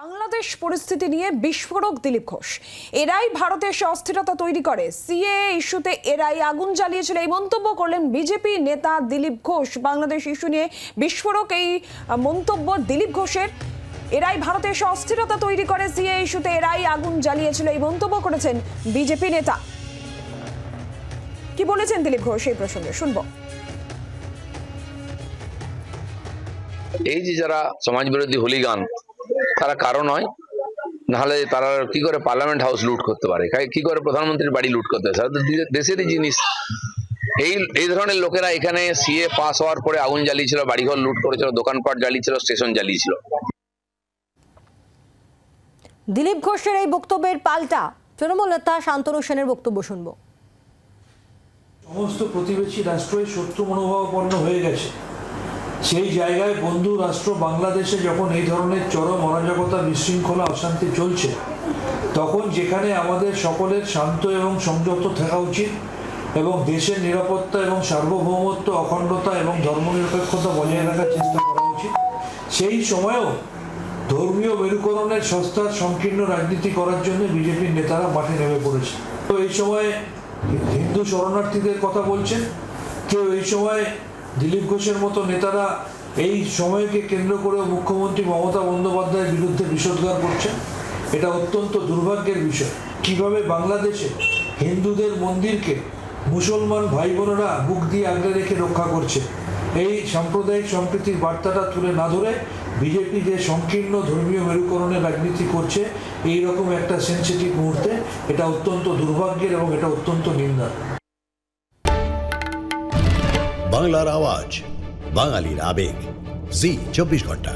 বাংলাদেশ পরিস্থিতি নিয়ে বিস্ফোরক দিলীপ ঘোষ। এরাই ভারতে এসে অস্থিরতা তৈরি করে, সিএএ ইস্যুতে এরাই আগুন জ্বালিয়েছিল, এই মন্তব্য করলেন বিজেপি নেতা দিলীপ ঘোষ। বাংলাদেশ ইস্যু নিয়ে বিস্ফোরক এই মন্তব্য দিলীপ ঘোষের। এরাই ভারতে এসে অস্থিরতা তৈরি করে, সিএএ ইস্যুতে এরাই আগুন জ্বালিয়েছিল, এই মন্তব্য করেছেন বিজেপি নেতা। কি বলেছেন দিলীপ ঘোষ এই প্রসঙ্গে শুনবো। এই যে যারা সমাজ বিরোধী হুলিগান, তারা কারণ নয়, নাহলে তারা কি করে পার্লামেন্ট হাউস লুট করতে পারে, কি করে প্রধানমন্ত্রীর বাড়ি লুট করতে পারে? দেশেরই জিনিস। এই ধরনের লোকেরা এখানে সিএ পাস হওয়ার পরে আগুন জ্বালিয়েছিল, বাড়িঘর লুট করেছিল, দোকানপাট জ্বালিয়েছিল, স্টেশন জ্বালিয়েছিল। দিলীপ ঘোষের এই বক্তব্যের পাল্টা তৃণমূল নেতা শান্তনু সেনের বক্তব্য শুনবো। সমস্ত প্রতিবেশী রাষ্ট্রই শত্রু মনোভাবাপন্ন হয়ে গেছে। সেই জায়গায় বন্ধু রাষ্ট্র বাংলাদেশে যখন এই ধরনের চরম অরাজকতা, বিশৃঙ্খলা, অশান্তি চলছে, তখন যেখানে আমাদের সকলের শান্ত এবং সংযত থাকা উচিত এবং দেশের নিরাপত্তা এবং সার্বভৌমত্ব, অখণ্ডতা এবং ধর্মনিরপেক্ষতা বজায় রাখার চেষ্টা করা উচিত, সেই সময়েও ধর্মীয় মেরুকরণের সস্তার সংকীর্ণ রাজনীতি করার জন্য বিজেপির নেতারা মাঠে নেমে পড়েছে। তো এই সময় হিন্দু শরণার্থীদের কথা বলছেন কেউ, এই সময় দিলীপ ঘোষের মতো নেতারা এই সময়কে কেন্দ্র করে মুখ্যমন্ত্রী মমতা বন্দ্যোপাধ্যায়ের বিরুদ্ধে বিষোদ্গার করছেন। এটা অত্যন্ত দুর্ভাগ্যের বিষয়। কিভাবে বাংলাদেশে হিন্দুদের মন্দিরকে মুসলমান ভাই বোনেরা বুক দিয়ে আগলে রেখে রক্ষা করছে, এই সাম্প্রদায়িক সম্প্রীতির বার্তাটা তুলে না ধরে বিজেপি যে সংকীর্ণ ধর্মীয় মেরুকরণের রাজনীতি করছে এই রকম একটা সেনসিটিভ মুহূর্তে, এটা অত্যন্ত দুর্ভাগ্যের এবং এটা অত্যন্ত নিন্দার। বাংলার আওয়াজ, বাঙালির আবেগ, জি 24 ঘন্টা।